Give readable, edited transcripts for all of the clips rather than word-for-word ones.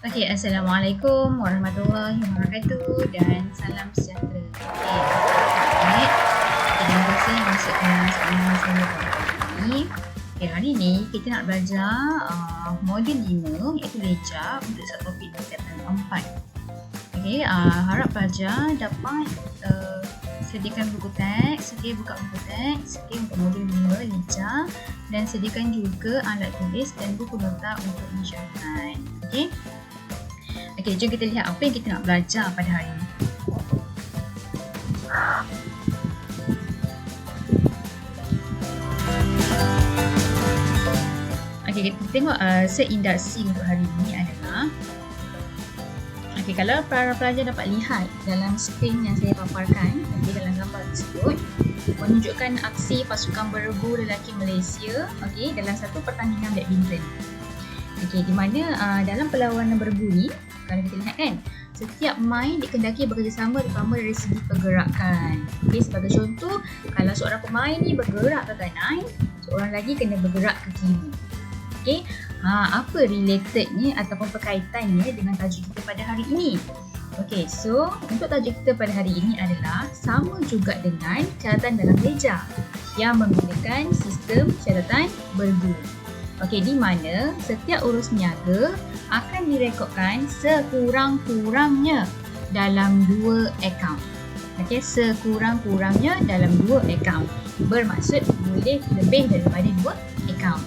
Okey, Assalamualaikum warahmatullahi wabarakatuh dan salam sejahtera. Okey, terima kasih masuk ke soalan saya pada hari ini. Okey, hari ini kita nak belajar modul 5 iaitu leja untuk subtopik tingkatan 4. Okey, harap pelajar dapat sediakan buku teks, sedia buka buku teks, sedia untuk modul 5 leja dan sediakan juga alat tulis dan buku nota untuk mensyarahkan. Okey. Okey, jom kita lihat apa yang kita nak belajar pada hari ini. Okey, kita tengok seindaksi untuk hari ini adalah okey, kalau para pelajar dapat lihat dalam skrin yang saya paparkan, okey, dalam gambar tersebut menunjukkan aksi pasukan beregu lelaki Malaysia, okey, dalam satu pertandingan badminton. Okey, di mana dalam perlawanan beregu ni, kalau kita lihat kan, setiap main dikendaki bekerjasama terutama dari segi pergerakan. Okey, sebagai contoh, kalau seorang pemain ni bergerak ke kanan, seorang lagi kena bergerak ke kiri. Okey, apa relatednya ataupun berkaitannya dengan tajuk kita pada hari ini? Okey, so untuk tajuk kita pada hari ini adalah sama juga dengan catatan dalam leja yang menggunakan sistem catatan bergu. Okey, di mana setiap urus niaga akan direkodkan sekurang-kurangnya dalam 2 akaun. Okey, sekurang-kurangnya dalam 2 akaun. Bermaksud boleh lebih daripada 2 akaun.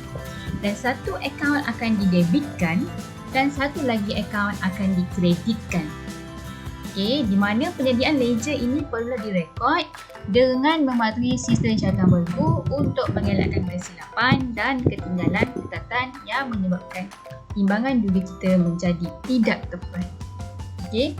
Dan satu akaun akan didebitkan dan satu lagi akaun akan dikreditkan. Okey, di mana penyediaan leja ini perlu direkod dengan mematuhi sistem catatan bergu untuk mengelakkan kesilapan dan ketinggalan catatan yang menyebabkan timbangan duit kita menjadi tidak tepat. Okey.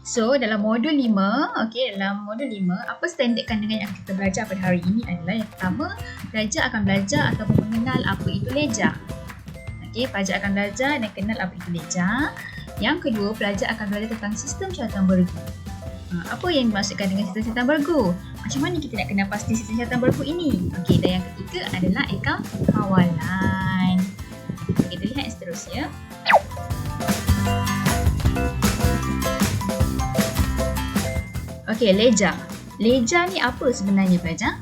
So, dalam modul 5, okey, dalam modul 5, apa standard kandungan yang kita belajar pada hari ini adalah yang pertama, pelajar akan belajar ataupun mengenal apa itu leja. Okey, pelajar akan belajar dan kenal apa itu leja. Yang kedua, pelajar akan belajar tentang sistem catatan bergu. Apa yang dimaksudkan dengan sistem catatan bergu? Macam mana kita nak kenal pasti sistem catatan bergu ini? Okey, dan yang ketiga adalah akaun kawalan. Kita lihat yang seterusnya. Okey, leja. Leja ni apa sebenarnya pelajar?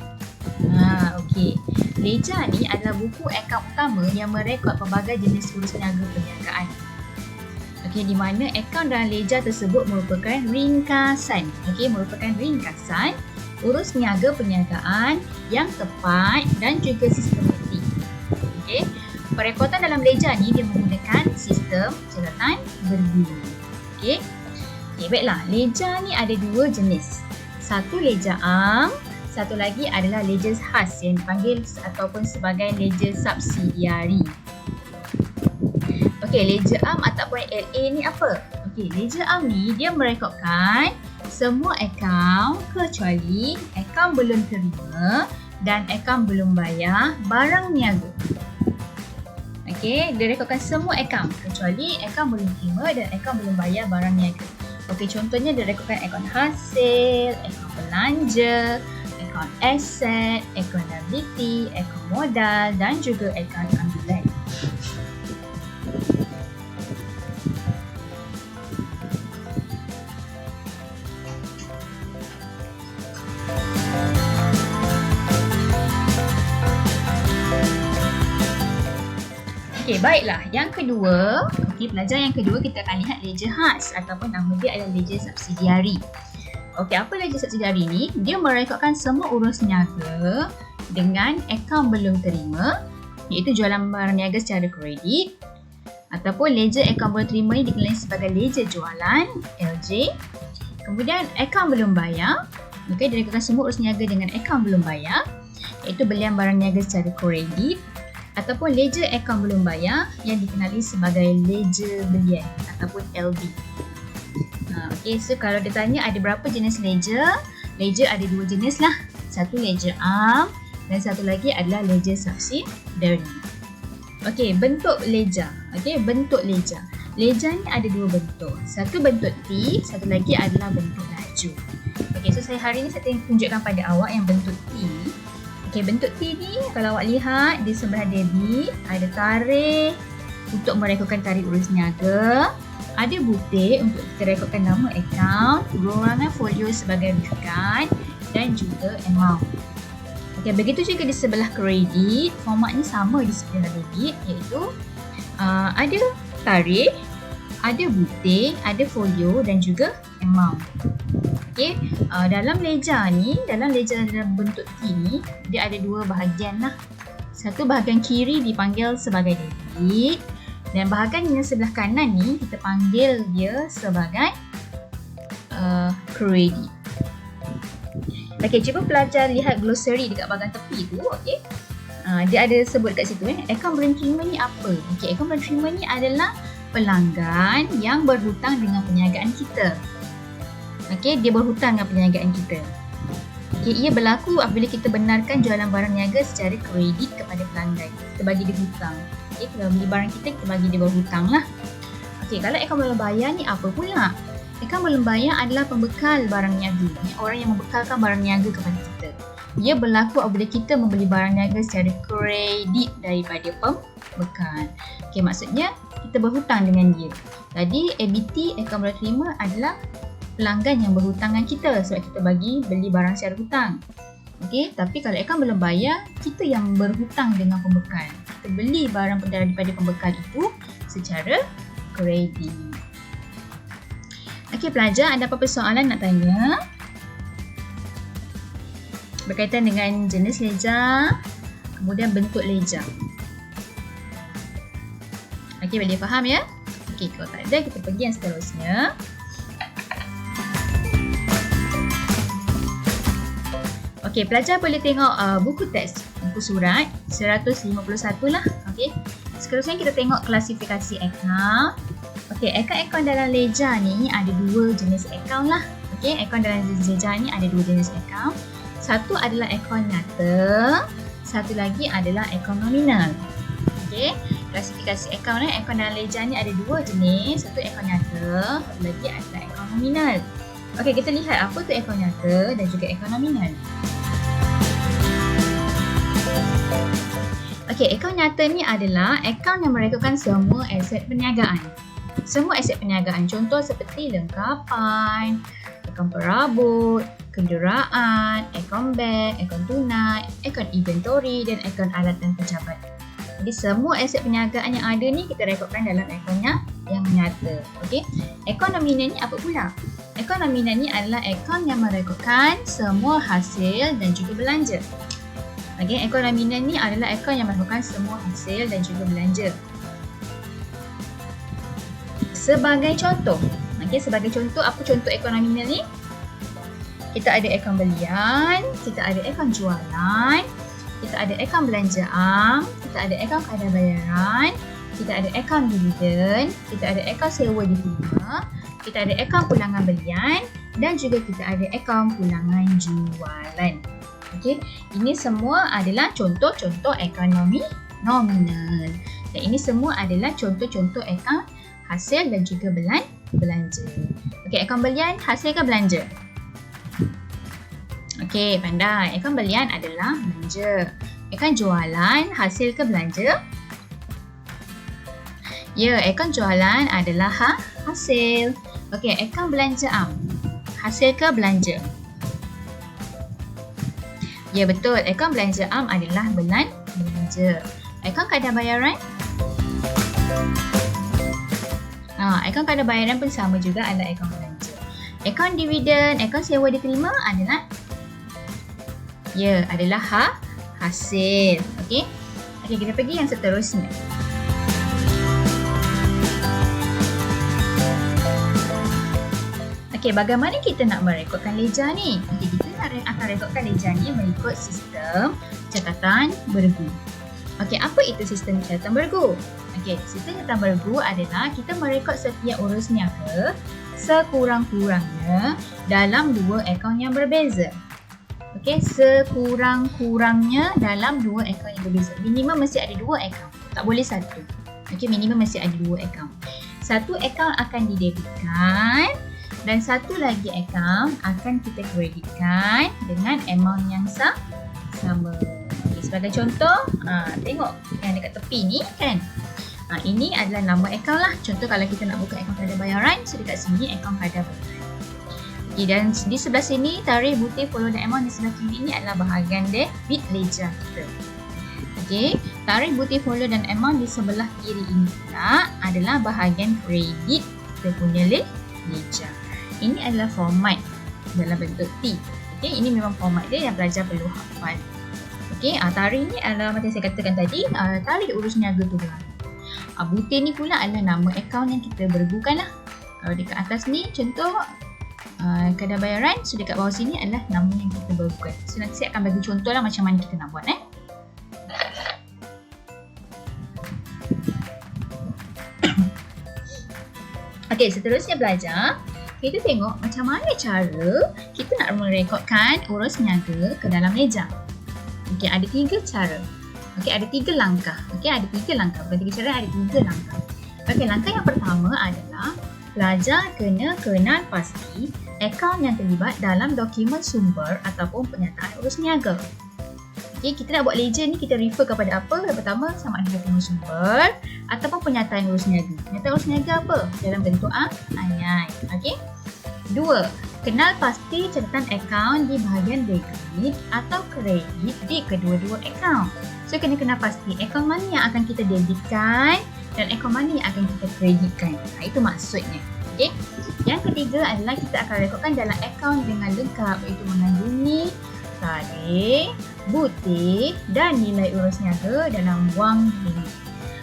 Okey. Leja ni adalah buku akaun utama yang merekod pelbagai jenis urus niaga perniagaan. Okey, di mana akaun dalam leja tersebut merupakan ringkasan. Okey, merupakan ringkasan urus niaga perniagaan yang tepat dan juga sistematik. Okey, perekodan dalam leja ni dia menggunakan sistem catatan bergu. Okey. Okey, baiklah. Leja ni ada 2 jenis. Satu leja am, satu lagi adalah leja khas yang dipanggil ataupun sebagai leja subsidiari. Okey, leja am ataupun LA ni apa? Okey, leja am ni dia merekodkan semua akaun kecuali akaun belum terima dan akaun belum bayar barang niaga. Okey, dia rekodkan semua akaun kecuali akaun belum terima dan akaun belum bayar barang niaga. Okey, contohnya dia rekodkan akaun hasil, akaun belanja, akaun aset, akaun liability, akaun modal dan juga akaun ambilan. Okey, baiklah. Yang kedua, okey, pelajar yang kedua kita akan lihat leja khas ataupun nama dia adalah leja subsidiari. Okey, apa leja subsidiari ni? Dia merekodkan semua urus niaga dengan akaun belum terima, iaitu jualan barang niaga secara kredit, ataupun leja akaun belum terima ni dikenali sebagai leja jualan LJ. Kemudian akaun belum bayar, okey, dia rekodkan semua urus niaga dengan akaun belum bayar, iaitu belian barang niaga secara kredit, ataupun leja akaun belum bayar yang dikenali sebagai leja belian ataupun LB. Okey, so kalau ditanya ada berapa jenis leja? Leja ada 2 jenis lah. Satu leja am dan satu lagi adalah leja subsidiary. Okey, bentuk leja. Okey, bentuk leja. Leja ni ada 2 bentuk. Satu bentuk T, satu lagi adalah bentuk laju. Okey, so saya hari ni saya tunjukkan pada awak yang bentuk T. Okey, bentuk T ni kalau awak lihat di sebelah debit ada tarikh, untuk merekodkan tarikh urus niaga. Ada butir untuk kita rekodkan nama akaun, perorangan folio sebagai rujukan dan juga amount. Okey, begitu juga di sebelah kredit, formatnya sama di sebelah debit, iaitu ada tarikh, ada butir, ada folio dan juga amount. Okey, dalam ledger ni, dalam ledger dalam bentuk T ni, dia ada dua bahagian lah. Satu bahagian kiri dipanggil sebagai debit dan bahagian yang sebelah kanan ni kita panggil dia sebagai kredit. Okey, cuba pelajar lihat glossary dekat bahagian tepi tu. Okey, dia ada sebut kat situ akaun bulan terima ni apa. Okey, akaun bulan terima ni adalah pelanggan yang berhutang dengan perniagaan kita. Okey, dia berhutang dengan perniagaan kita. Okey, ia berlaku apabila kita benarkan jualan barang niaga secara kredit kepada pelanggan. Kita bagi dia hutang. Okey, kalau beli barang kita bagi dia berhutang lah. Okey, kalau akaun bulan bayar ni apa pula? Akaun bulan bayar adalah pembekal barang niaga. Orang yang membekalkan barang niaga kepada kita. Ia berlaku apabila kita membeli barang niaga secara kredit daripada pembekal. Okey, maksudnya kita berhutang dengan dia. Jadi ABT, akaun bulan terima adalah pelanggan yang berhutang dengan kita sebab kita beli barang secara hutang. Okey, tapi kalau akaun bulan bayar, kita yang berhutang dengan pembekal. Kita beli barang daripada pembekal itu secara kredit. Okey pelajar, ada apa-apa soalan nak tanya? Berkaitan dengan jenis ledger, kemudian bentuk ledger. Okey, boleh faham ya? Okey, kalau tak ada, kita pergi yang seterusnya. Okey, pelajar boleh tengok buku teks, buku surat 151 lah. Okey, seterusnya kita tengok klasifikasi akaun. Okey, akaun-akaun dalam ledger ni ada dua jenis akaun lah. Okey, akaun dalam ledger ni ada dua jenis akaun. Satu adalah akaun nyata, satu lagi adalah akaun nominal. Okey, klasifikasi akaun dalam ledger ni ada dua jenis, satu akaun nyata, satu lagi adalah akaun nominal. Okey, kita lihat apa tu akaun nyata dan juga akaun nominal. Okey, akaun nyata ni adalah akaun yang merekodkan semua aset perniagaan. Semua aset perniagaan, contoh seperti lengkapan, akaun perabot, kenderaan, akaun bank, akaun tunai, akaun inventory dan akaun alat dan pejabat. Jadi semua aset perniagaan yang ada ni kita rekodkan dalam akaunnya yang nyata. Okey. Akaun nominal ni apa pula? Akaun nominal ni adalah akaun yang merekodkan semua hasil dan juga belanja. Okey, akaun nominal ni adalah akaun yang merekodkan semua hasil dan juga belanja. Sebagai contoh, sebagai contoh, apa contoh akaun nominal ni? Kita ada akaun belian, kita ada akaun jualan, kita ada akaun belanjaan, kita ada akaun kadar bayaran, kita ada akaun dividen, kita ada akaun sewa diterima, kita ada akaun pulangan belian dan juga kita ada akaun pulangan jualan. Okey, ini semua adalah contoh-contoh akaun nominal. Dan ini semua adalah contoh-contoh akaun hasil dan juga belanja. Okey, akaun belian hasil ke belanja? Okey, pandai. Akaun belian adalah belanja. Akaun jualan hasil ke belanja? Ya, akaun jualan adalah hasil. Okey, akaun belanjaan hasil ke belanja? Ya, betul. Akaun belanjaan adalah belanja. Akaun kadar bayaran? Akaun kadar bayaran pun sama juga adalah akaun belanja. Akaun dividen, akaun sewa diterima adalah hasil. Okey. Okey, kita pergi yang seterusnya. Okey, bagaimana kita nak merekodkan ledger ni? Okey, kita akan rekodkan ledger ni mengikut sistem catatan bergu. Okey, apa itu sistem catatan bergu? Okey, sistem catatan bergu adalah kita merekod setiap urus niaga sekurang-kurangnya dalam dua akaun yang berbeza. Okey, sekurang-kurangnya dalam dua akaun yang berbeza. Minimum mesti ada dua akaun, tak boleh satu. Okey, minimum mesti ada dua akaun. Satu akaun akan didebitkan dan satu lagi akaun akan kita kreditkan dengan amount yang sama. Okay, sebagai contoh, tengok yang dekat tepi ni kan. Ini adalah nama akaun lah. Contoh kalau kita nak buka akaun kadar bayaran, so dekat sini akaun kadar bayaran. Okay, dan di sebelah sini tarikh, bukti, follow dan amount di sebelah kiri ni adalah bahagian debit ledger kita. Okay, tarikh, bukti, follow dan amount di sebelah kiri ini pula adalah bahagian kredit kita punya ledger. Ini adalah format dalam bentuk T. Okay, ini memang format dia yang pelajar perlu hafal. Okay, tarikh ni adalah macam saya katakan tadi, tarikh urus niaga tu lah. Bukti ni pula adalah nama akaun yang kita bergukan lah. Kalau dekat atas ni contoh kadar bayaran, so dekat bawah sini adalah nama yang kita bergukan. So nanti saya akan bagi contoh lah macam mana kita nak buat. Okay, seterusnya belajar, kita tengok macam mana cara kita nak merekodkan urus niaga ke dalam ledger. Okay, ada 3 cara. Okay, ada 3 langkah. Okay, ada 3 langkah. Bukan 3 cara, ada 3 langkah. Okay, langkah yang pertama adalah pelajar kena kenal pasti akaun yang terlibat dalam dokumen sumber ataupun penyataan urus niaga. Okay, kita nak buat ledger ni, kita refer kepada apa? Yang pertama, sama ada dokumen sumber ataupun penyataan urus niaga. Penyataan urus niaga apa? Dalam bentuk ayat. Okay. 2. Kenal pasti catatan akaun di bahagian debit atau kredit di kedua-dua akaun. So, kena kenal pasti akaun mana yang akan kita debitkan dan akaun mana yang akan kita kreditkan. Itu maksudnya. Okay. Yang ketiga adalah kita akan rekodkan dalam akaun dengan lengkap, iaitu mengandungi tarikh, bukti dan nilai urus niaga dalam wang ringgit.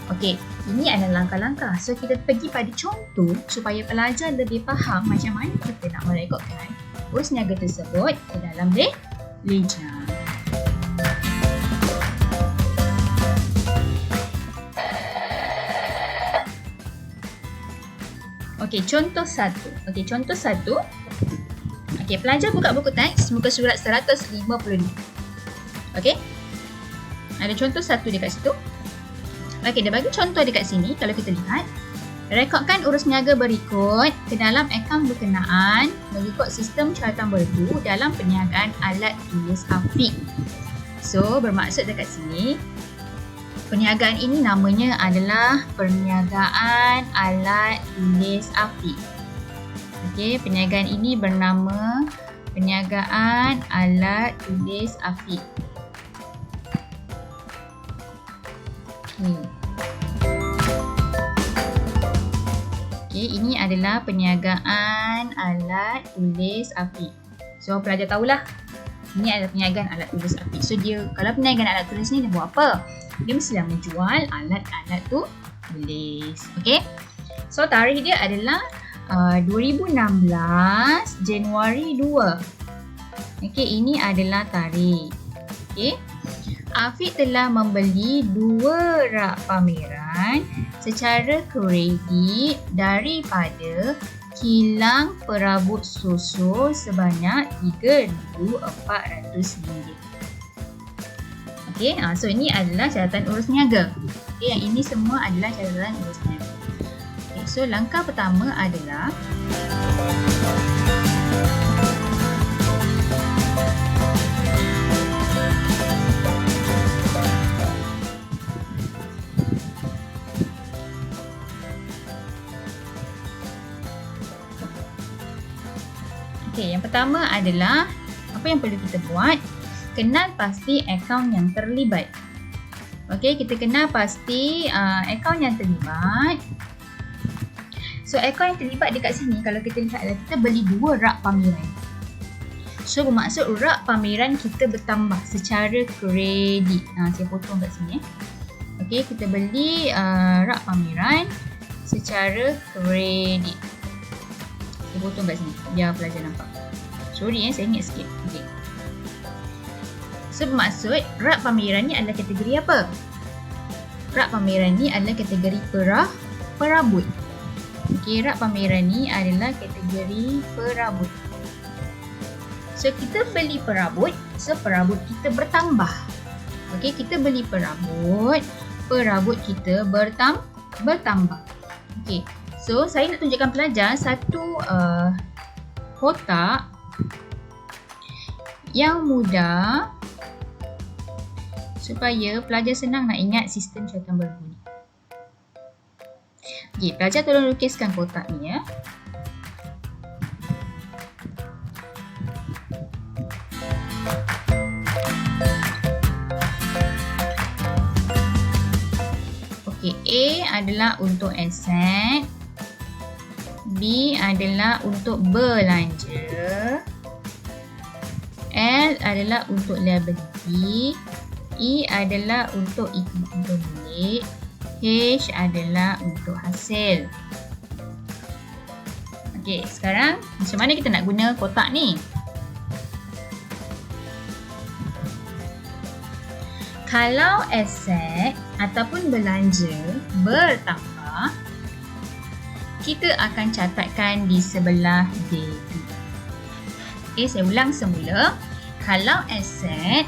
Okey, ini adalah langkah-langkah. So, kita pergi pada contoh supaya pelajar lebih faham macam mana kita nak merekodkan urus niaga tersebut ke dalam ledger. Okey, contoh 1. Okey, contoh 1. Okey, pelajar buka buku teks muka surat 152. Okey. Ada contoh 1 dekat situ. Okey, dia bagi contoh dekat sini. Kalau kita lihat, rekodkan urus niaga berikut ke dalam akaun berkenaan mengikut sistem caratan berdu dalam perniagaan alat tulis afiq. So, bermaksud dekat sini, perniagaan ini namanya adalah perniagaan alat tulis afiq. Okey, perniagaan ini bernama perniagaan alat tulis afiq. Okey, ini adalah perniagaan alat tulis afiq. So, pelajar tahulah ini adalah perniagaan alat tulis afiq. So, dia kalau perniagaan alat tulis ni dia buat apa? Dia mestilah menjual alat-alat tu tulis. Okey. So, tarikh dia adalah 2016 Januari 2. Okey, ini adalah tarikh. Okey. Afiq telah membeli 2 rak pameran secara kredit daripada kilang perabot susu sebanyak RM3,400. Okey, so ini adalah catatan urus niaga. Okey, yang ini semua adalah catatan urus niaga. Okey, so langkah pertama adalah yang pertama adalah apa yang perlu kita buat? Kenal pasti akaun yang terlibat. Okey, kita kenal pasti akaun yang terlibat. So, akaun yang terlibat dekat sini kalau kita lihat adalah kita beli 2 rak pameran. So, bermaksud rak pameran kita bertambah secara kredit. Saya potong kat sini. Okey, kita beli rak pameran secara kredit. Saya potong kat sini biar pelajar nampak. Sorry saya ingat sikit. Okay. So, bermaksud rak pameran ni adalah kategori apa? Rak pameran ni adalah kategori perabot. Okey, rak pameran ni adalah kategori perabot. So, kita beli perabot, so perabot kita bertambah. Okey, kita beli perabot kita bertambah. Okey. So, saya nak tunjukkan pelajar satu kotak yang mudah supaya pelajar senang nak ingat sistem catatan berdu ni. Okay, pelajar tolong lukiskan kotak ni ya. Okay, A adalah untuk aset, B adalah untuk belanja, L adalah untuk liability, E adalah untuk equity pemilik, H adalah untuk hasil. Okey, sekarang macam mana kita nak guna kotak ni? Kalau aset ataupun belanja bertambah, kita akan catatkan di sebelah debit. Okey, saya ulang semula. Kalau aset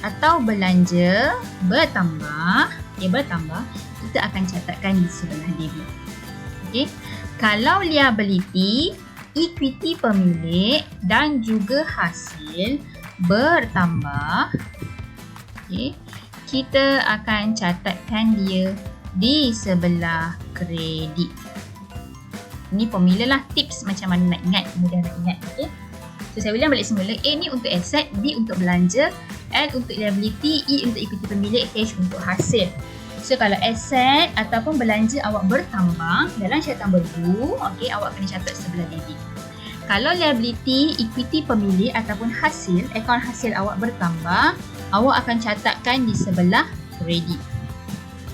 atau belanja bertambah, kita akan catatkan di sebelah debit. Okey. Kalau liability, equity pemilik dan juga hasil bertambah, okey, kita akan catatkan dia di sebelah kredit. Ini formula lah, tips macam mana nak ingat, mudah nak ingat. Okey. So saya ulang balik semula. A ni untuk aset, B untuk belanja, L untuk liability, E untuk equity pemilik, H untuk hasil. So kalau aset ataupun belanja awak bertambah dalam syaratan bergu, okey, awak kena catat sebelah debit. Kalau liability, equity pemilik ataupun hasil, akaun hasil awak bertambah, awak akan catatkan di sebelah kredit.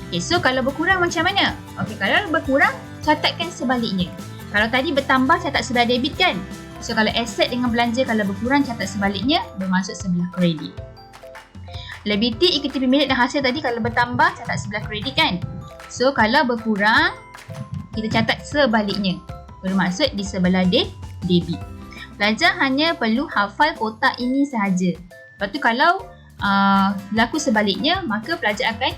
Okey, so kalau berkurang macam mana? Okey, kalau berkurang, catatkan sebaliknya. Kalau tadi bertambah, catat sebelah debit kan? So kalau aset dengan belanja kalau berkurang, catat sebaliknya, bermaksud sebelah kredit. Liability, equity pemilik dan hasil tadi kalau bertambah, catat sebelah kredit kan? So kalau berkurang, kita catat sebaliknya, bermaksud di sebelah debit. Pelajar hanya perlu hafal kotak ini sahaja. Lepas tu kalau berlaku sebaliknya, maka pelajar akan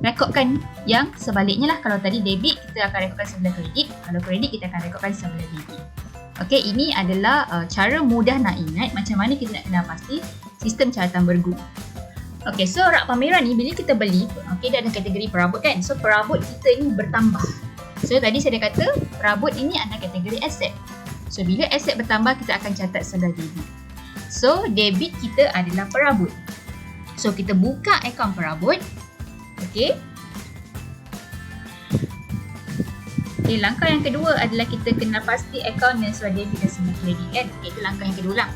rekodkan yang sebaliknya lah. Kalau tadi debit, kita akan rekodkan sebelah kredit. Kalau kredit, kita akan rekodkan sebelah debit. Okey, ini adalah cara mudah nak ingat macam mana kita nak kenal pasti sistem caratan bergu. Okey, so rak pameran ni bila kita beli, okey, dia ada kategori perabot kan. So perabot kita ni bertambah. So tadi saya dah kata perabot ini adalah kategori aset. So bila aset bertambah, kita akan catat sebelah debit. So debit kita adalah perabot. So kita buka akaun perabot. Okey. Okay, langkah yang kedua adalah kita kena pasti akaun yang sebelah debit dan sebelah kredit kan. Okay, itu langkah yang kedua lah.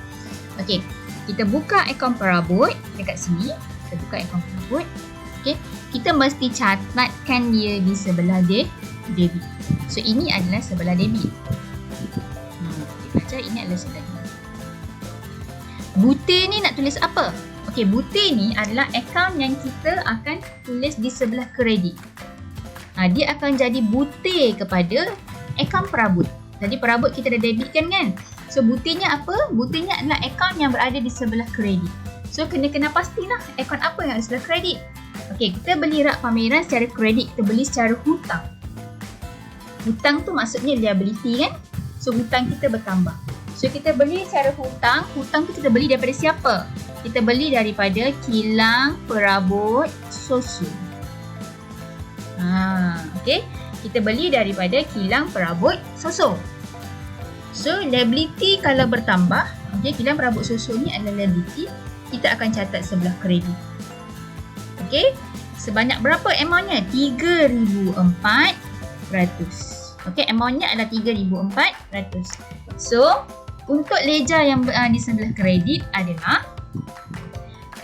Okay, kita buka akaun perabot dekat sini. Kita buka akaun perabot. Okay, kita mesti catatkan dia di sebelah debit. So ini adalah sebelah debit. Okay, baca ini adalah sebelah debit. Butir ni nak tulis apa? Okay, butir ni adalah akaun yang kita akan tulis di sebelah kredit. Dia akan jadi butir kepada akaun perabot. Jadi perabot kita dah debitkan kan? So butirnya apa? Butirnya adalah akaun yang berada di sebelah kredit. So kena pastilah akaun apa yang ada sebelah kredit. Okey, kita beli rak pameran secara kredit, kita beli secara hutang. Hutang tu maksudnya liability kan? So hutang kita bertambah. So kita beli secara hutang, hutang tu kita beli daripada siapa? Kita beli daripada kilang perabot Sosu. Okey, kita beli daripada kilang perabot Soso. So liability kalau bertambah, okey, kilang perabot Soso ni adalah liability, kita akan catat sebelah kredit. Okey, sebanyak berapa amountnya? 3,400. Okey, amountnya adalah 3,400. So untuk ledger yang di sebelah kredit adalah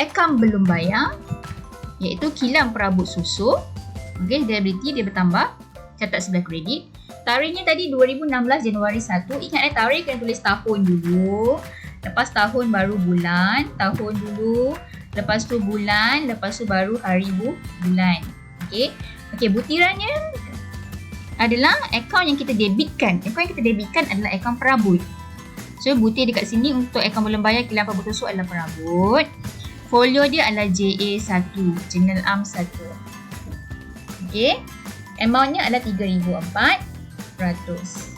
akaun belum bayar, iaitu kilang perabot Soso. Okey, liability dia bertambah, catat sebelah kredit. Tarikhnya tadi 2016 Januari 1. Ingat tarikh kena tulis tahun dulu. Lepas tahun baru bulan, tahun dulu. Lepas tu bulan, lepas tu baru hari bulan. Okey. Okey, butirannya adalah akaun yang kita debitkan. Akaun yang kita debitkan adalah akaun perabot. So butir dekat sini untuk akaun belum bayar kilang perabot Soso adalah perabot. Folio dia adalah JA1, General Arm 1. Okey, amountnya adalah 3,400.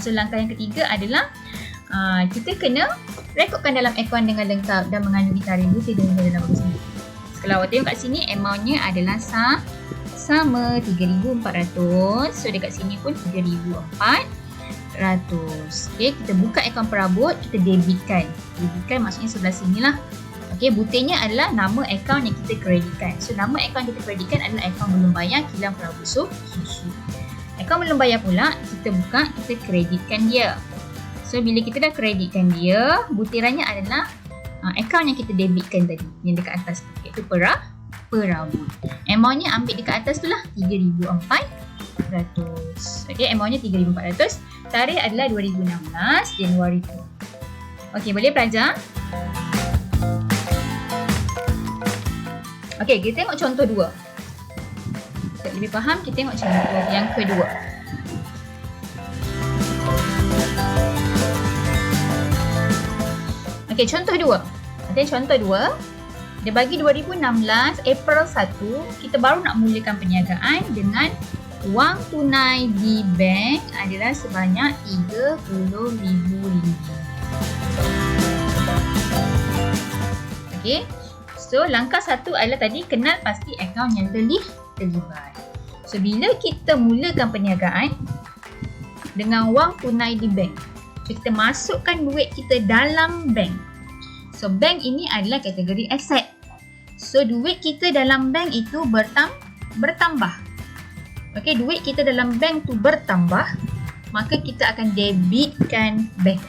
So langkah yang ketiga adalah kita kena rekodkan dalam akaun dengan lengkap dan mengandungi tarikh butir dan dalam bagus ini. Kalau awak tengok kat sini, amountnya adalah sama 3,400. So dekat sini pun 3,400. Okay, kita buka akaun perabot, kita debitkan. Debitkan maksudnya sebelah sini lah. Okay, butirnya adalah nama akaun yang kita kreditkan. So nama akaun yang kita kreditkan adalah akaun belum bayar kilang perabot susu. Akaun belum bayar pula, kita buka, kita kreditkan dia. So bila kita dah kreditkan dia, butirannya adalah akaun yang kita debitkan tadi, yang dekat atas tu, iaitu perabot. Amountnya ambil dekat atas tu lah, 3,400. Okay, amountnya 3,400. Tarikh adalah 2016 Januari tu. Okay, boleh pelajar? Okay, kita tengok contoh 2. Untuk lebih faham, kita tengok contoh yang kedua. Okay, contoh 2. Okay, contoh 2. Dia bagi 2016 April 1, kita baru nak mulakan perniagaan dengan wang tunai di bank adalah sebanyak RM30,000. Okay. So, langkah 1 adalah tadi kenal pasti akaun yang terlibat. So, bila kita mulakan perniagaan dengan wang tunai di bank, so kita masukkan duit kita dalam bank. So, bank ini adalah kategori aset. So, duit kita dalam bank itu bertambah. Okay, duit kita dalam bank tu bertambah, maka kita akan debitkan bank.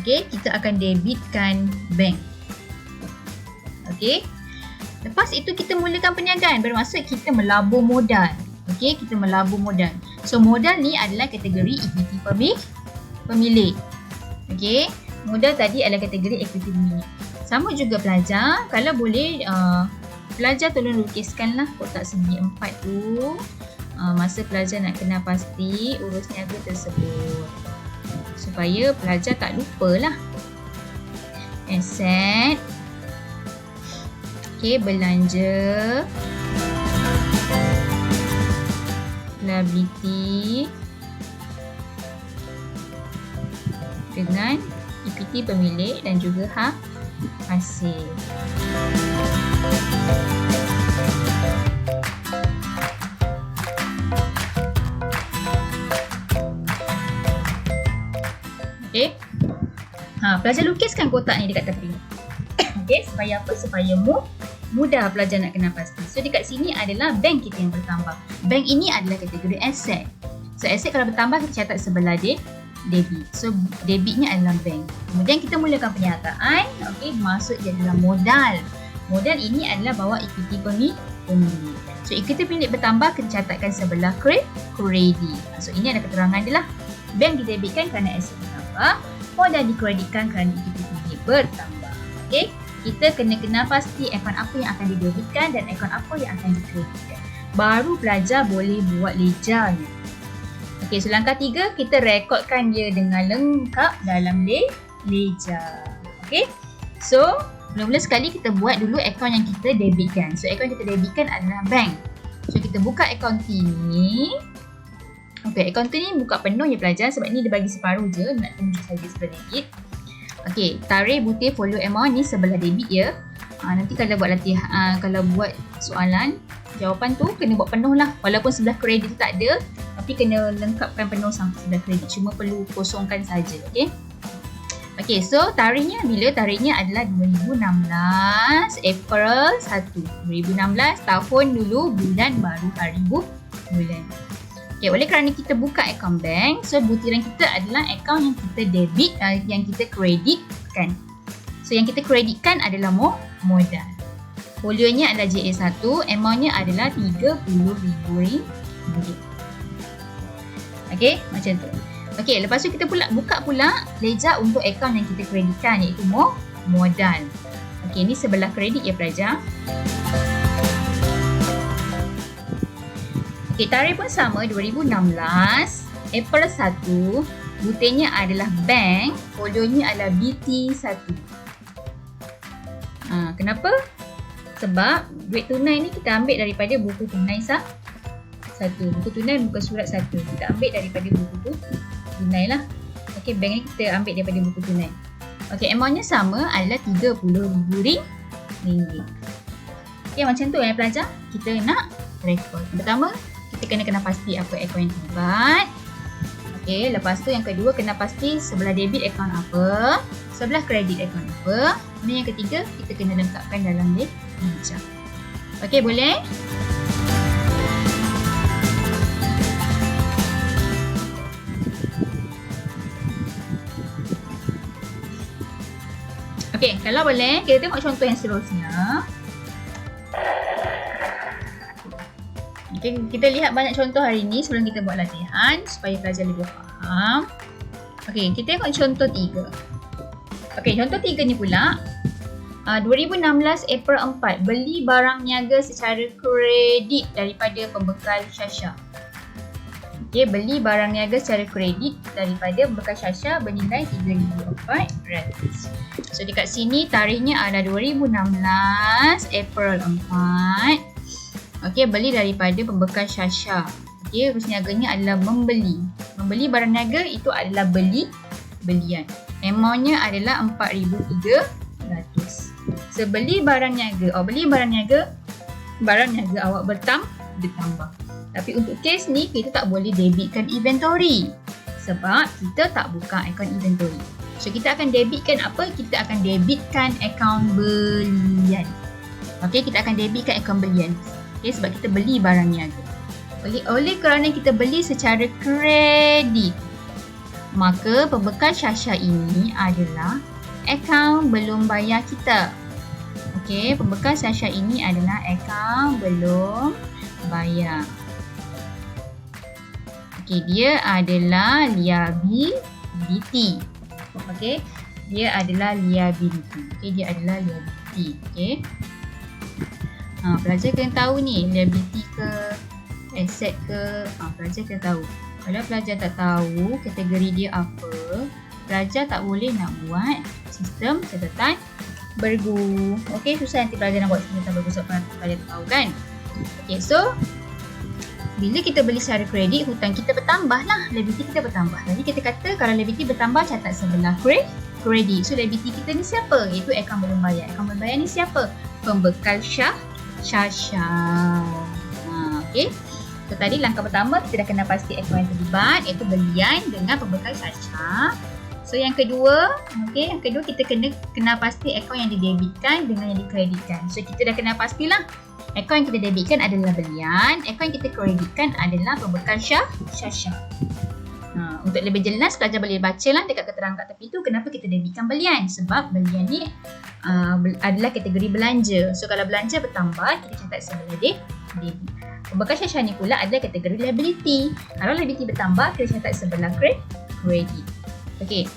Okay, kita akan debitkan bank. Okay, lepas itu kita mulakan perniagaan, bermaksud kita melabur modal. Okay, kita melabur modal. So, modal ni adalah kategori equity pemilik. Okay, modal tadi adalah kategori equity pemilik. Sama juga pelajar, kalau boleh pelajar tolong lukiskanlah kotak segi 4 tu. Masa pelajar nak kenal pasti urus niaga tersebut, supaya pelajar tak lupa lah. Aset, okay, belanja, liability dengan equity pemilik dan juga hasil. Okay. Pelajar lukiskan kotak ni dekat tepi. Okay, supaya apa? Supaya mudah pelajar nak kenal pasti. So, dekat sini adalah bank kita yang bertambah. Bank ini adalah kategori aset. So, aset kalau bertambah kita catat sebelah debit. So, debitnya adalah bank. Kemudian kita mulakan perniagaan. Okay, masuk je dalam modal. Modal ini adalah bawa equity pemilik. So, equity pemilik bertambah, kita catatkan sebelah kredit. So, ini ada keterangan dia lah. Bank didebitkan kerana aset bertambah. Modal dikreditkan kerana equity pemilik bertambah. Okay, kita kena kenal pasti akaun apa yang akan didebitkan dan akaun apa yang akan dikreditkan. Baru pelajar boleh buat lejarnya. Okay, so langkah 3, kita rekodkan dia dengan lengkap dalam ledger. Okay, so mula-mula sekali kita buat dulu akaun yang kita debitkan. So, akaun yang kita debitkan adalah bank. So, kita buka akaun ni. Okay, akaun ni buka penuh ya pelajar, sebab ni dia bagi separuh je, nak tunjuk saja sebelah debit. Okay, tarikh, butir, follow amount ni sebelah debit ya. Nanti kalau buat latihan, kalau buat soalan, jawapan tu kena buat penuh lah. Walaupun sebelah kredit tu tak ada, tapi kena lengkapkan penuh sampai sebelah kredit. Cuma perlu kosongkan saja. Okay. Okay, so tarikhnya bila? Tarikhnya adalah 2016 April 1. 2016 tahun dulu, bulan baru, hari bulan. Okay, oleh kerana kita buka akaun bank, so butiran kita adalah akaun yang kita debit, yang kita kreditkan. So, yang kita kreditkan adalah modal. Folionya adalah JA1, amountnya adalah RM30,000. Okay, macam tu. Okay, lepas tu kita buka pula ledger untuk akaun yang kita kreditkan, iaitu modal. Okay, ni sebelah kredit ya pelajar. Okay, tarikh pun sama, 2016 April 1. Butirnya adalah bank, folionya adalah BT1. Kenapa? Sebab duit tunai ni kita ambil daripada buku tunai satu. Buku tunai bukan surat 1. Kita ambil daripada buku tu tunai lah. Okay, bank ni kita ambil daripada buku tunai. Okay, amountnya sama adalah RM30,000. Okay, macam tu pelajar. Kita nak rekod. Pertama, kita kena pasti apa akaun yang terlibat. Okay, lepas tu yang kedua kena pasti sebelah debit akaun apa, sebelah kredit akaun apa. Dan yang ketiga, kita kena lengkapkan dalam ledger. Okay, boleh? Okay, kalau boleh, kita tengok contoh yang seterusnya. Okay, kita lihat banyak contoh hari ni sebelum kita buat latihan supaya pelajar lebih faham. Okay, kita tengok contoh 3. Okay, contoh 3 ni pula 2016 April 4 beli barang niaga secara kredit daripada pembekal Syasha. Okay, beli barang niaga secara kredit daripada pembekal Syasha bernilai RM3,400. So dekat sini tarikhnya ada 2016 April 4. Okey, beli daripada pembekal Syasha. Okey, urus niaganya adalah membeli. Membeli barang niaga itu adalah belian. Amountnya adalah RM4,300. So, beli barang niaga. Beli barang niaga awak bertambah. Tapi untuk kes ni, kita tak boleh debitkan inventory. Sebab kita tak buka akaun inventory. So, kita akan debitkan apa? Kita akan debitkan akaun belian. Okey, kita akan debitkan akaun belian. Okay, sebab kita beli barang niaga. Oleh kerana kita beli secara kredit, maka pembekal Syasha ini adalah akaun belum bayar kita. Okey, pembekal Syasha ini adalah akaun belum bayar. Okey, dia adalah liability. Okey, dia adalah liability. Okey, dia adalah liability. Okey. Pelajar kena tahu ni liability ke asset ke, pelajar kena tahu. Kalau pelajar tak tahu kategori dia apa, pelajar tak boleh nak buat sistem catatan bergu. Okey, susah nanti pelajar nak buat sistem catatan bergu sebab pelajar tak tahu kan. Okey, so bila kita beli secara kredit, hutang kita bertambah lah, liability kita bertambah. Jadi kita kata kalau liability bertambah, catat sebelah kredit. So liability kita ni siapa? Iaitu akaun belum bayar. Akaun belum bayar ni siapa? Pembekal Syasha. Okey. So tadi langkah pertama kita dah kena pasti akaun yang terlibat iaitu belian dengan pembekal Syasha. So yang kedua, okey, yang kedua kita kena pasti akaun yang didebitkan dengan yang dikreditkan. So kita dah kena pastilah akaun yang kita debitkan adalah belian, akaun yang kita kreditkan adalah pembekal Syasha. Untuk lebih jelas pelajar boleh bacalah dekat keterangan kat tepi tu kenapa kita debitkan belian. Sebab belian ni adalah kategori belanja. So kalau belanja bertambah, kita catat sebelah debit. Pembekal Syasha ni pula adalah kategori liability. Kalau liability bertambah, kita catat sebelah kredit. Okey.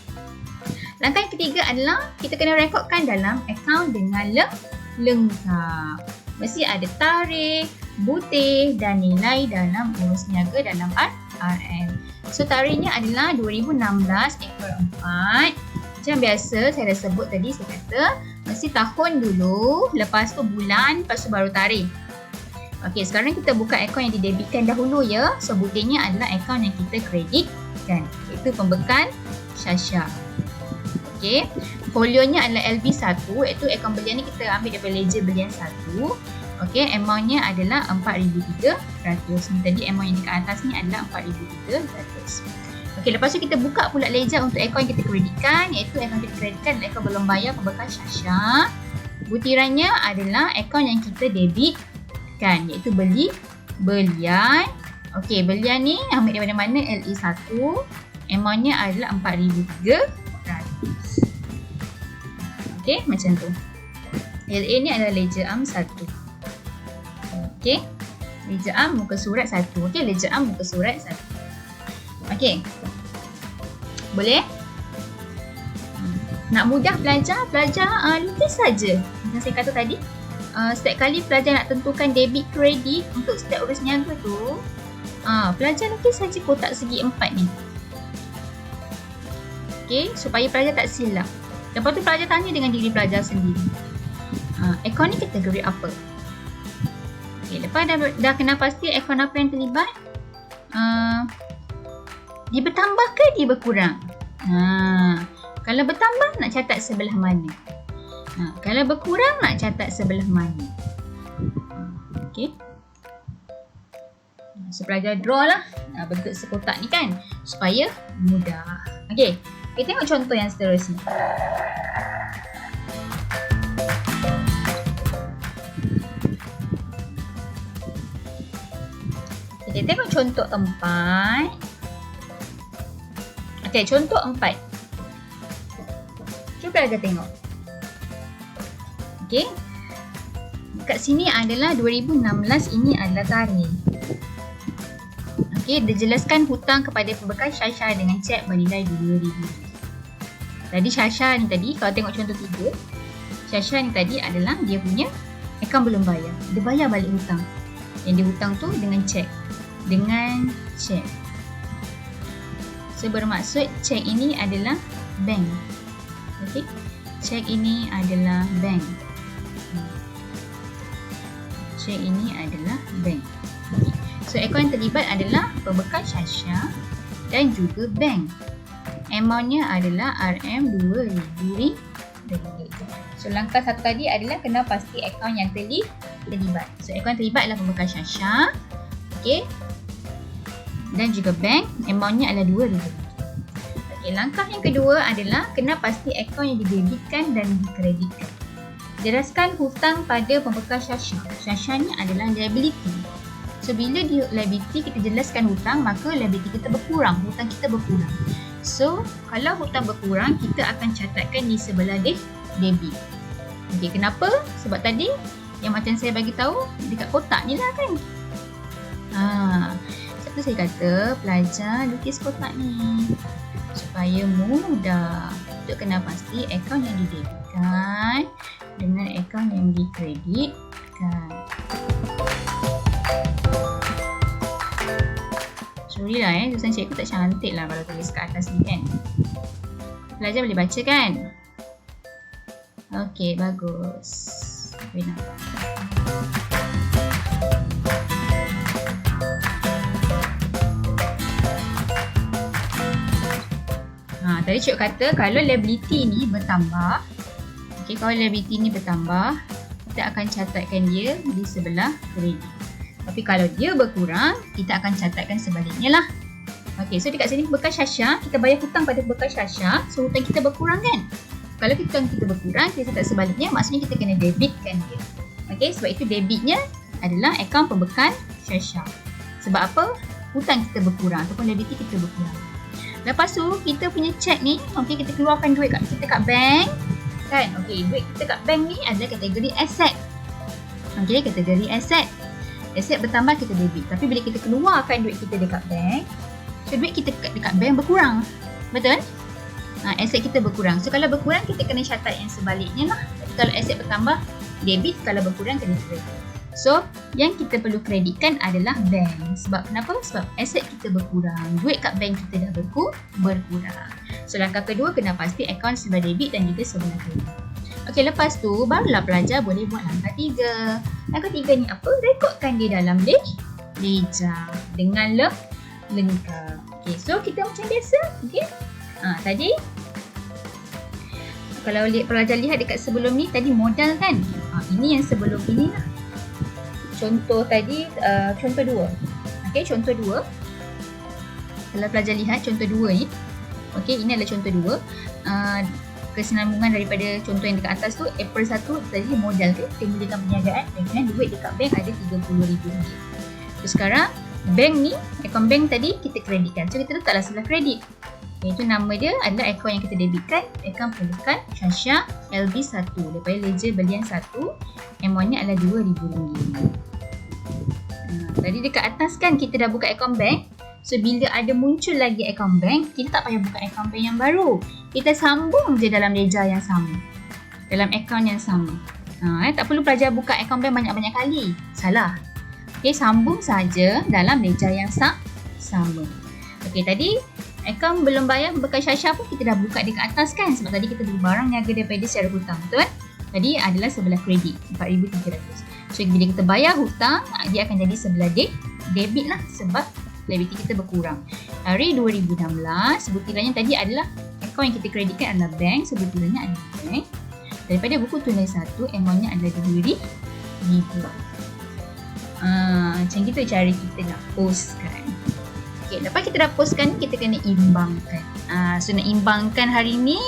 Langkah yang ketiga adalah kita kena rekodkan dalam akaun dengan lengkap. Mesti ada tarikh, butir dan nilai dalam urus niaga dalam RM. So tarikhnya adalah 2016 April 4. Macam biasa saya dah sebut tadi, saya kata mesti tahun dulu, lepas tu bulan, lepas tu baru tarikh. Okey, sekarang kita buka akaun yang didebitkan dahulu ya. So butirnya adalah akaun yang kita kreditkan, iaitu pembekal Syasha. Okey, folionya adalah LB1, iaitu akaun belian ni kita ambil daripada ledger belian 1. Okey, amountnya adalah RM4,300. Ni tadi amount yang dekat atas ni adalah RM4,300. Okey, lepas tu kita buka pula ledger untuk akaun yang kita kreditkan, iaitu akaun kita kreditkan adalah akaun belum bayar pembekal Syasha. Butirannya adalah akaun yang kita debitkan, iaitu belian. Okey, belian ni ambil daripada mana? LE1. Amountnya adalah RM4,300. Okey, macam tu. LA ni adalah ledger am 1. Okey. Ledger am muka surat 1. Okey, ledger am muka surat 1. Okey. Boleh? Nak mudah pelajar lukis saja. Macam saya kata tadi, setiap kali pelajar nak tentukan debit kredit untuk setiap urus niaga tu, pelajar lukis saja kotak segi 4 ni. Okey, supaya pelajar tak silap. Lepas tu pelajar tanya dengan diri pelajar sendiri. Akaun ni kategori apa? Okay, lepas dah kena pasti akaun apa yang terlibat, dia bertambah ke dia berkurang? Kalau bertambah nak catat sebelah mana? Kalau berkurang nak catat sebelah mana? Okey. So pelajar draw lah bentuk sekotak ni kan, supaya mudah. Okey, kita tengok contoh yang seterusnya. Kita tengok contoh 4. Okey, contoh 4. Cuba pelajar tengok. Okey. Kat sini adalah 2016, ini adalah tarikh. Okey, dijelaskan hutang kepada pembekal Syasha dengan cek bernilai RM2,000. Tadi Syasha ni tadi, kalau tengok contoh 3, Syasha ni tadi adalah dia punya akaun belum bayar. Dia bayar balik hutang. Yang dia hutang tu dengan cek. Dengan cek. So bermaksud cek ini adalah bank. Okey. Cek ini adalah bank. Cek ini adalah bank. So akaun yang terlibat adalah pembekal Syasha dan juga bank. Amountnya adalah RM2,000. So langkah satu tadi adalah kena pasti akaun yang terlibat. So akaun yang terlibat adalah pembekal Syasha. Okey. Dan juga bank, amountnya adalah RM2,000. Okey, langkah yang kedua adalah kena pasti akaun yang didebitkan dan dikreditkan. Jelaskan hutang pada pembekal Syasha. Syasha ni adalah liability. So bila dia liability, kita jelaskan hutang, maka liability kita berkurang, hutang kita berkurang. So kalau hutang berkurang, kita akan catatkan di sebelah debit. Okey, kenapa? Sebab tadi yang macam saya bagi tahu dekat kotak ni lah kan. Sebab tu saya kata pelajar lukis kotak ni supaya mudah. Untuk kena pasti akaun yang didebitkan dengan akaun yang dikreditkan. Sorry lah tulisan cikgu tak cantik lah kalau tulis kat atas ni kan. Pelajar boleh baca kan? Okey, bagus. Boleh nampak. Tadi cikgu kata kalau liability ni bertambah, okey, kalau liability ni bertambah, kita akan catatkan dia di sebelah kredit. Tapi kalau dia berkurang, kita akan catatkan sebaliknya lah. Okey, so dekat sini pembekal Syasha, kita bayar hutang pada pembekal Syasha, so hutang kita berkurang kan? Kalau hutang kita berkurang, kita catat sebaliknya, maksudnya kita kena debitkan dia. Okey, sebab itu debitnya adalah akaun pembekal Syasha. Sebab apa? Hutang kita berkurang ataupun liability kita berkurang. Lepas tu, kita punya cek ni, okey, kita keluarkan duit kita kat bank. Kan? Okey, duit kita kat bank ni adalah kategori aset. Okey, kategori aset. Aset bertambah kita debit. Tapi bila kita keluarkan duit kita dekat bank, so duit kita dekat bank berkurang. Betul? Aset kita berkurang. So kalau berkurang, kita kena catat yang sebaliknya lah. Tapi kalau aset bertambah, debit. Kalau berkurang, kena kredit. So, yang kita perlu kreditkan adalah bank. Sebab kenapa? Sebab aset kita berkurang. Duit kat bank kita dah berkurang. So, langkah kedua kena pasti akaun sebelah debit dan juga sebelah kredit. Okey, lepas tu barulah pelajar boleh buat langkah 3. Langkah 3 ni apa? Rekodkan dia dalam ledger dengan lengkap. Okey, so kita macam biasa. Okey. Tadi kalau pelajar lihat dekat sebelum ni, tadi modal kan? Ini yang sebelum ini lah. Contoh tadi, contoh 2. Okey, contoh 2. Kalau pelajar lihat contoh 2 ni. Okey, ini adalah contoh 2. Kesinambungan daripada contoh yang dekat atas tu, April 1 tadi modal kan, kita mulakan perniagaan dengan duit dekat bank ada RM30,000. So sekarang bank ni, akaun bank tadi kita kreditkan. So kita letaklah sebelah kredit. Iaitu nama dia adalah akaun yang kita debitkan, akaun pembekal Syasha LB1 daripada ledger belian 1, amountnya adalah RM2,000. Tadi dekat atas kan kita dah buka akaun bank. So bila ada muncul lagi akaun bank, kita tak payah buka akaun bank yang baru. Kita sambung je dalam ledger yang sama, dalam akaun yang sama. Tak perlu pelajar buka akaun bank banyak-banyak kali. Salah. Okay, sambung saja dalam ledger yang sama. Okay, tadi akaun belum bayar pembekal Syasha pun kita dah buka dekat atas kan. Sebab tadi kita beli barang niaga daripada secara hutang, betul? Tadi adalah sebelah kredit, RM4,300. So bila kita bayar hutang, dia akan jadi sebelah debit lah sebab liability kita berkurang. Hari 2016, butirannya tadi adalah akaun yang kita kreditkan adalah bank, so butirannya adalah bank. Daripada buku tunai 1, amountnya adalah RM2,000. Macam gitu cara kita nak postkan. Okay, lepas kita dah postkan, kita kena imbangkan. So nak imbangkan hari ni,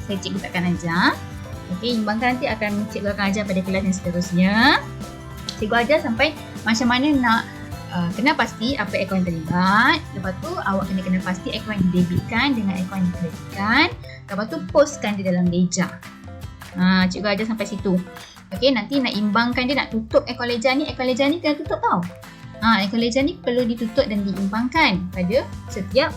saya cikgu takkan ajar. Okay, imbangkan nanti akan cikgu akan ajar pada kelas yang seterusnya. Cikgu ajar sampai macam mana nak kena pasti apa akaun yang terlibat. Lepas tu awak kena pasti akaun yang didebitkan dengan akaun yang dikreditkan. Lepas tu postkan di dalam ledger. Cikgu ajar sampai situ. Okay, nanti nak imbangkan dia, nak tutup akaun ledger ni kena tutup tau. Akaun ledger ni perlu ditutup dan diimbangkan pada setiap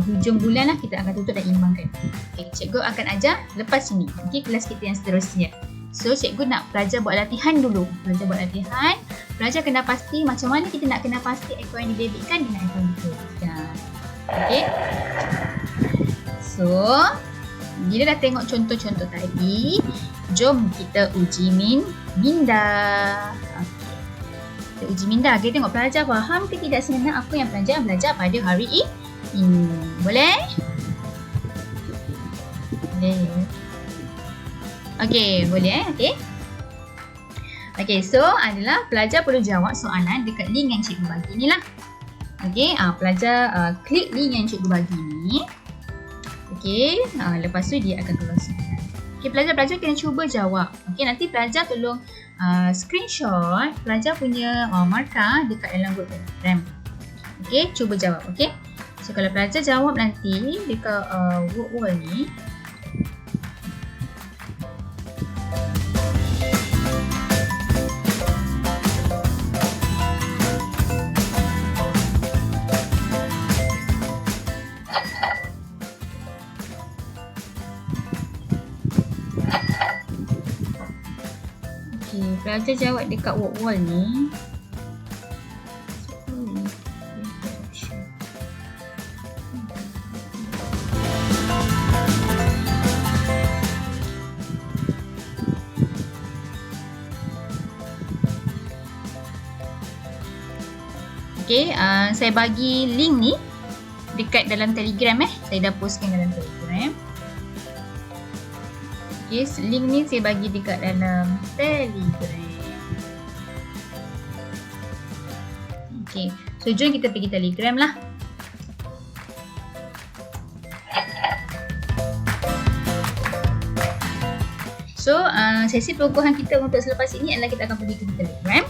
hujung bulan lah, kita akan tutup dan imbangkan. Okay, cikgu akan ajar lepas ini. Okay, kelas kita yang seterusnya. So, cikgu nak pelajar buat latihan dulu. Pelajar kena pasti macam mana kita nak kena pasti akaun yang didebitkan dengan akaun yang dikreditkan. Okay. So, bila dah tengok contoh-contoh tadi, jom kita uji minda. Okay. Kita uji minda. Kita tengok pelajar faham ke tidak sebenarnya apa yang pelajar belajar pada hari ini. Boleh? Boleh. Okey, boleh okey. Okey, so adalah pelajar perlu jawab soalan dekat link yang cikgu bagi ni lah. Okey, pelajar klik link yang cikgu bagi ni. Okey, lepas tu dia akan keluar soalan. Okey, pelajar kena cuba jawab. Okey, nanti pelajar tolong screenshot pelajar punya markah dekat dalam group Telegram. Okey, cuba jawab. Okey. So kalau pelajar jawab nanti dekat wall ni, pelajar jawab dekat wall ni. Okay, saya bagi link ni dekat dalam Telegram Saya dah postkan dalam Telegram. Okay, link ni saya bagi dekat dalam Telegram. Okay, so jom kita pergi Telegram lah. So, sesi pengukuhan kita untuk selepas ini adalah kita akan pergi ke Telegram.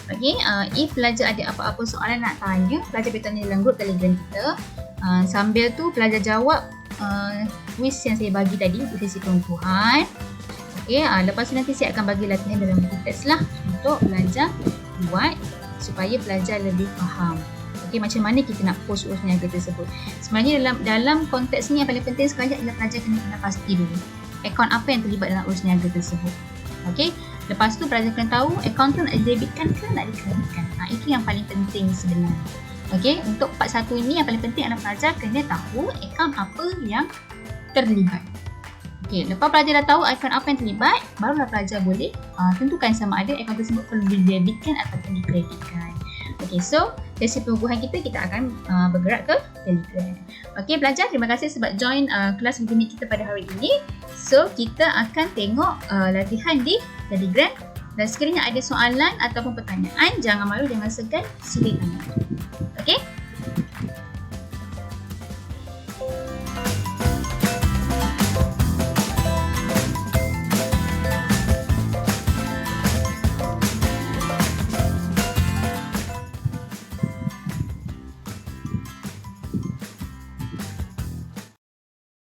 Okay, if pelajar ada apa-apa soalan nak tanya, pelajar boleh tanya dalam grup Telegram kita. Sambil tu pelajar jawab quiz yang saya bagi tadi untuk sesi pengukuhan. Okay, lepas tu nanti saya akan bagi latihan dalam buku teks lah untuk pelajar buat supaya pelajar lebih faham. Okay, macam mana kita nak post urus niaga tersebut. Sebenarnya dalam konteks ni yang paling penting sekali adalah pelajar kena pasti dulu akaun apa yang terlibat dalam urus niaga tersebut. Okay, lepas tu pelajar kena tahu akaun tu nak didebitkan ke nak dikreditkan. Itu yang paling penting sebenarnya. Okay, untuk part 1 ini yang paling penting adalah pelajar kena tahu akaun apa yang terlibat. Okay, lepas pelajar dah tahu akaun apa yang terlibat, barulah pelajar boleh tentukan sama ada akaun tersebut perlu didebitkan ataupun dikreditkan. Okay, so sesi pengukuhan kita akan bergerak ke Telegram. Okay, pelajar, terima kasih sebab join kelas video meet kita pada hari ini. So, kita akan tengok latihan di Telegram. Dan sekiranya ada soalan ataupun pertanyaan, jangan malu, jangan segan, sila tanya.